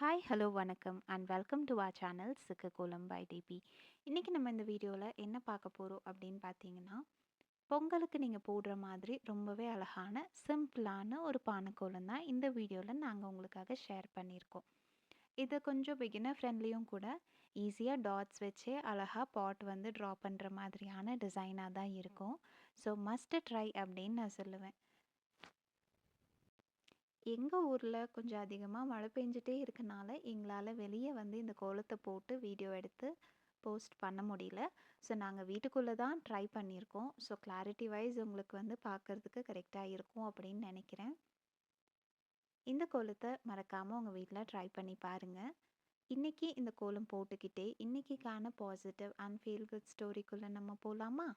Hi hello வணக்கம் and welcome to our channel சிக்கு கோலம் பை டிபி. இன்றைக்கி நம்ம இந்த வீடியோவில் என்ன பார்க்க போகிறோம் அப்படின்னு பார்த்தீங்கன்னா, பொங்கலுக்கு நீங்கள் போடுற மாதிரி ரொம்பவே அழகான சிம்பிளான ஒரு பானைக்கோலம் தான் இந்த வீடியோவில் நாங்கள் உங்களுக்காக ஷேர் பண்ணியிருக்கோம். இது கொஞ்சம் பிகினர் ஃப்ரெண்ட்லியும் கூட. ஈஸியாக டாட்ஸ் வச்சே அழகாக பாட் வந்து ட்ரா பண்ணுற மாதிரியான டிசைனாக தான் இருக்கும். ஸோ மஸ்ட் ட்ரை அப்படின்னு நான் சொல்லுவேன். எங்கள் ஊரில் கொஞ்சம் அதிகமாக மழை பெஞ்சிட்டே இருக்கனால எங்களால் வெளியே வந்து இந்த கோலத்தை போட்டு வீடியோ எடுத்து போஸ்ட் பண்ண முடியல. ஸோ நாங்கள் வீட்டுக்குள்ளே தான் ட்ரை பண்ணியிருக்கோம். ஸோ கிளாரிட்டி வைஸ் உங்களுக்கு வந்து பார்க்குறதுக்கு கரெக்டாக இருக்கும் அப்படின்னு நினைக்கிறேன். இந்த கோலத்தை மறக்காமல் உங்கள் வீட்டில் ட்ரை பண்ணி பாருங்கள். இன்றைக்கி இந்த கோலம் போட்டுக்கிட்டே இன்றைக்கிக்கான பாசிட்டிவ் அண்ட் ஃபீல் குட் ஸ்டோரிக்குள்ளே நம்ம போகலாமா?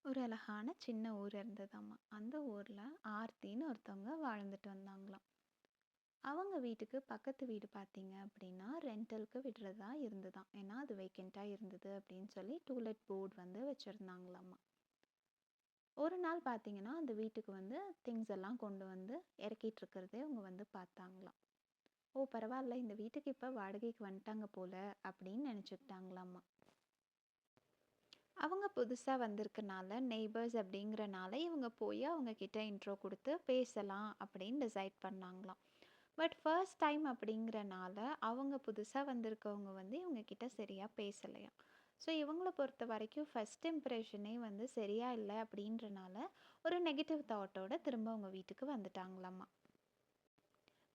ஒரு அழகான சின்ன ஊர் இருந்ததாம்மா. அந்த ஊரில் ஆர்த்தின்னு ஒருத்தவங்க வாழ்ந்துட்டு வந்தாங்களாம். அவங்க வீட்டுக்கு பக்கத்து வீடு பார்த்தீங்க அப்படின்னா ரெண்டலுக்கு விடுறதா இருந்ததாம். ஏன்னா அது வேக்கண்ட்டாக இருந்தது அப்படின்னு சொல்லி டூலெட் போர்டு வந்து வச்சுருந்தாங்களாம்மா. ஒரு நாள் பார்த்தீங்கன்னா அந்த வீட்டுக்கு வந்து திங்ஸ் எல்லாம் கொண்டு வந்து இறக்கிட்டு இருக்கிறதே அவங்க வந்து பார்த்தாங்களாம். ஓ பரவாயில்ல, இந்த வீட்டுக்கு இப்போ வாடகைக்கு வந்துட்டாங்க போல அப்படின்னு நினச்சிக்கிட்டாங்களாம்மா. அவங்க புதுசாக வந்திருக்கனால நெய்பர்ஸ் அப்படிங்கிறனால இவங்க போய் அவங்க கிட்ட இன்ட்ரோ கொடுத்து பேசலாம் அப்படின்னு டிசைட் பண்ணாங்களாம். பட் ஃபர்ஸ்ட் டைம் அப்படிங்கிறனால அவங்க புதுசாக வந்திருக்கவங்க வந்து இவங்க கிட்ட சரியாக பேசலையாம். ஸோ இவங்கள பொறுத்த வரைக்கும் ஃபஸ்ட் இம்ப்ரெஷனே வந்து சரியாக இல்லை அப்படின்றனால ஒரு நெகட்டிவ் தாட்டோட திரும்ப அவங்க வீட்டுக்கு வந்துட்டாங்களாம்மா.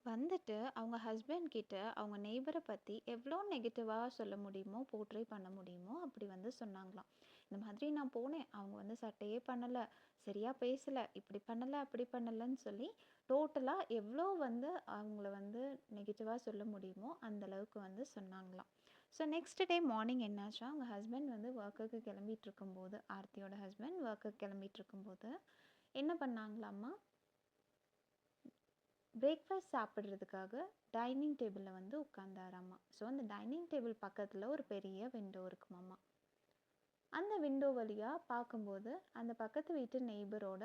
வந்துட்டு அவங்க ஹஸ்பண்ட் கிட்ட அவங்க நெய்பரை பற்றி எவ்வளோ நெகட்டிவாக சொல்ல முடியுமோ போர்ட்ரே பண்ண முடியுமோ அப்படி வந்து சொன்னாங்களாம். இந்த மாதிரி நான் போனேன், அவங்க வந்து சட்டையே பண்ணலை, சரியாக பேசலை, இப்படி பண்ணலை அப்படி பண்ணலைன்னு சொல்லி டோட்டலாக எவ்வளோ வந்து அவங்கள வந்து நெகட்டிவாக சொல்ல முடியுமோ அந்தளவுக்கு வந்து சொன்னாங்களாம். ஸோ நெக்ஸ்ட் டே மார்னிங் என்னாச்சா, அவங்க ஹஸ்பண்ட் வந்து ஒர்க்குக்கு கிளம்பிட்டு இருக்கும்போது, ஆர்த்தியோட ஹஸ்பண்ட் ஒர்க்குக்கு கிளம்பிட்டு இருக்கும்போது என்ன பண்ணாங்களாம்மா, பிரேக்ஃபாஸ்ட் சாப்பிட்றதுக்காக டைனிங் டேபிளில் வந்து உட்காந்தாராம்மா. ஸோ அந்த டைனிங் டேபிள் பக்கத்தில் ஒரு பெரிய விண்டோ இருக்குமாம்மா. அந்த விண்டோ வழியாக பார்க்கும்போது அந்த பக்கத்து வீட்டு நெய்பரோட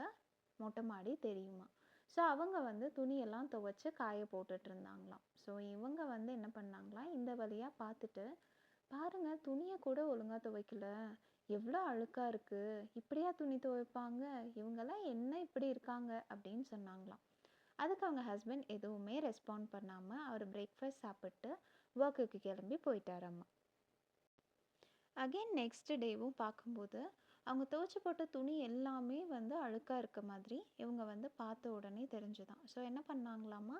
மொட்டை மாடி தெரியுமா. ஸோ அவங்க வந்து துணியெல்லாம் துவைச்சி காய போட்டுட்டு இருந்தாங்களாம். ஸோ இவங்க வந்து என்ன பண்ணாங்களாம், இந்த வழியாக பார்த்துட்டு, பாருங்க துணியை கூட ஒழுங்காக துவைக்கல, எவ்வளோ அழுக்காக இருக்குது, இப்படியா துணி துவைப்பாங்க, இவங்கெல்லாம் என்ன இப்படி இருக்காங்க அப்படின்னு சொன்னாங்களாம். அதுக்கு அவங்க ஹஸ்பண்ட் எதுவுமே ரெஸ்பாண்ட் பண்ணாமல் அவர் பிரேக்ஃபாஸ்ட் சாப்பிட்டு ஒர்க்குக்கு கிளம்பி போயிட்டாராம்மா. அகெயின் நெக்ஸ்ட் டேவும் பார்க்கும்போது அவங்க துவைச்சி போட்ட துணி எல்லாமே வந்து அழுக்காக இருக்க மாதிரி இவங்க வந்து பார்த்த உடனே தெரிஞ்சுதான். ஸோ என்ன பண்ணாங்களாமா,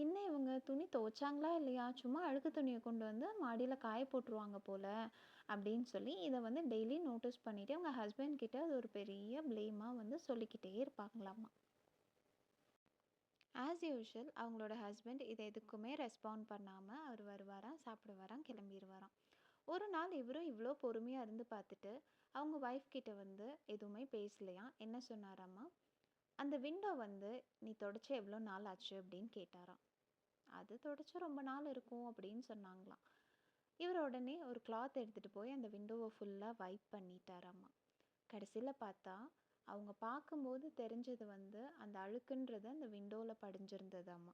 இன்னும் இவங்க துணி துவைச்சாங்களா இல்லையா, சும்மா அழுக்கு துணியை கொண்டு வந்து மாடியில் காய போட்டுருவாங்க போல் அப்படின்னு சொல்லி இதை வந்து டெய்லி நோட்டீஸ் பண்ணிவிட்டு அவங்க ஹஸ்பண்ட் கிட்ட அது ஒரு பெரிய ப்ளேமாக வந்து சொல்லிக்கிட்டே இருப்பாங்களாமா. ஆஸ் யூஷுவல் அவங்களோட ஹஸ்பண்ட் இதை எதுக்குமே ரெஸ்பாண்ட் பண்ணாமல் அவர் வருவாராம், சாப்பிடுவாராம், கிளம்பிடுவாராம். ஒரு நாள் இவரும் இவ்வளோ பொறுமையாக இருந்து பார்த்துட்டு அவங்க ஒய்ஃப் கிட்ட வந்து எதுவுமே பேசலையாம். என்ன சொன்னாராம்மா, அந்த விண்டோ வந்து நீ தொடச்சி எவ்வளோ நாள் ஆச்சு அப்படின்னு கேட்டாராம். அது தொடச்சி ரொம்ப நாள் இருக்கும் அப்படின்னு சொன்னாங்களாம். இவர் உடனே ஒரு கிளாத் எடுத்துகிட்டு போய் அந்த விண்டோவை ஃபுல்லாக வைப் பண்ணிட்டாராம்மா. கடைசியில் பார்த்தா அவங்க பார்க்கும்போது தெரிஞ்சது வந்து அந்த அழுக்குன்றது அந்த விண்டோவில் படிஞ்சிருந்ததாம்மா.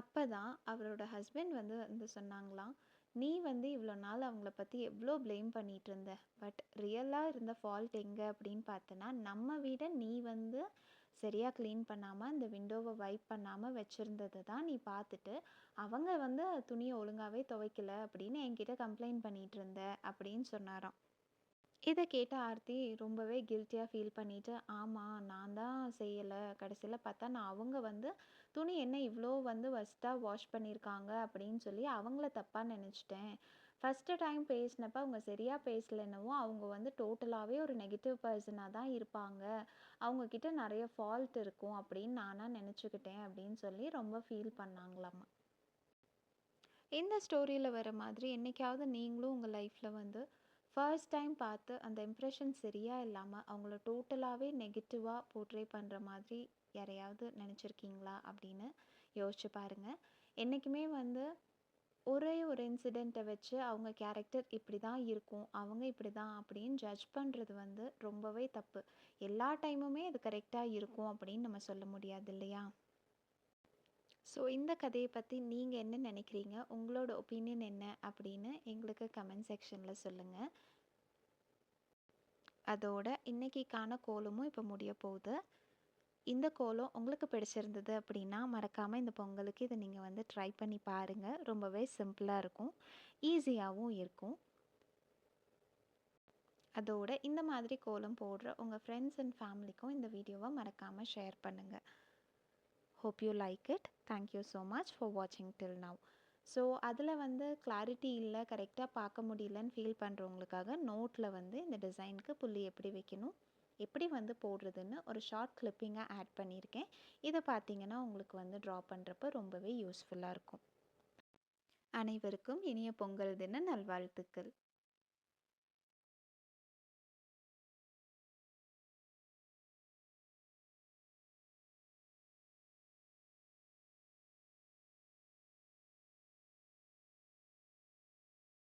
அப்போ தான் அவரோட ஹஸ்பண்ட் வந்து சொன்னாங்களாம், நீ வந்து இவ்வளோ நாள் அவங்கள பற்றி எவ்வளோ ப்ளேம் பண்ணிகிட்டு இருந்த, பட் ரியலாக இருந்த ஃபால்ட் எங்கே அப்படின்னு பார்த்தனா, நம்ம வீடை நீ வந்து சரியாக க்ளீன் பண்ணாமல் அந்த விண்டோவை வைப் பண்ணாமல் வச்சுருந்ததை தான் நீ பார்த்துட்டு அவங்க வந்து துணியை ஒழுங்காகவே துவைக்கல அப்படின்னு என்கிட்ட கம்ப்ளைண்ட் பண்ணிகிட்டு இருந்த அப்படின்னு சொன்னாராம். இதை கேட்ட ஆர்த்தி ரொம்பவே கில்ட்டியாக ஃபீல் பண்ணிவிட்டு, ஆமாம் நான் தான் செய்யலை, கடைசியில் பார்த்தா நான் அவங்க வந்து துணி என்ன இவ்வளோ வந்து ஒஸ்ட்டாக வாஷ் பண்ணியிருக்காங்க அப்படின்னு சொல்லி அவங்கள தப்பாக நினச்சிட்டேன். ஃபஸ்ட்டு டைம் பேசினப்ப அவங்க சரியாக பேசலைன்னவோ அவங்க வந்து டோட்டலாகவே ஒரு நெகட்டிவ் பர்சனாக தான் இருப்பாங்க, அவங்கக்கிட்ட நிறைய ஃபால்ட் இருக்கும் அப்படின்னு நானாக நினச்சிக்கிட்டேன் அப்படின்னு சொல்லி ரொம்ப ஃபீல் பண்ணாங்களாம்மா. இந்த ஸ்டோரியில் வர மாதிரி என்றைக்காவது நீங்களும் உங்கள் லைஃப்பில் வந்து ஃபர்ஸ்ட் டைம் பார்த்து அந்த இம்ப்ரெஷன் சரியாக இல்லாமல் அவங்கள டோட்டலாகவே நெகட்டிவாக போர்ட்ரே பண்ணுற மாதிரி யாரையாவது நினச்சிருக்கீங்களா அப்படின்னு யோசிச்சு பாருங்கள். என்றைக்குமே வந்து ஒரே ஒரு இன்சிடெண்ட்டை வச்சு அவங்க கேரக்டர் இப்படி தான் இருக்கும், அவங்க இப்படி தான் அப்படின்னு ஜட்ஜ் பண்ணுறது வந்து ரொம்பவே தப்பு. எல்லா டைமுமே அது கரெக்டாக இருக்கும் அப்படின்னு நம்ம சொல்ல முடியாது இல்லையா? ஸோ இந்த கதையை பற்றி நீங்கள் என்ன நினைக்கிறீங்க, உங்களோட ஒப்பீனியன் என்ன அப்படின்னு எங்களுக்கு கமெண்ட் செக்ஷனில் சொல்லுங்கள். அதோட இன்னைக்கான கோலமும் இப்போ முடிய போகுது. இந்த கோலம் உங்களுக்கு பிடிச்சிருந்தது அப்படின்னா மறக்காமல் இந்த பொங்கலுக்கு இதை நீங்கள் வந்து ட்ரை பண்ணி பாருங்கள். ரொம்பவே சிம்பிளாக இருக்கும், ஈஸியாகவும் இருக்கும். அதோட இந்த மாதிரி கோலம் போடுற உங்கள் ஃப்ரெண்ட்ஸ் அண்ட் ஃபேமிலிக்கும் இந்த வீடியோவை மறக்காமல் ஷேர் பண்ணுங்கள். Hope you like it. Thank you so much for watching till now. So அதில் வந்து கிளாரிட்டி இல்லை, கரெக்டாக பார்க்க முடியலன்னு ஃபீல் பண்ணுறவங்களுக்காக நோட்டில் வந்து இந்த டிசைனுக்கு புள்ளி எப்படி வைக்கணும், எப்படி வந்து போடுறதுன்னு ஒரு ஷார்ட் கிளிப்பிங்காக ஆட் பண்ணியிருக்கேன். இதை பார்த்தீங்கன்னா உங்களுக்கு வந்து ட்ரா பண்ணுறப்ப ரொம்பவே யூஸ்ஃபுல்லாக இருக்கும். அனைவருக்கும் இனிய பொங்கல் தின நல்வாழ்த்துக்கள்.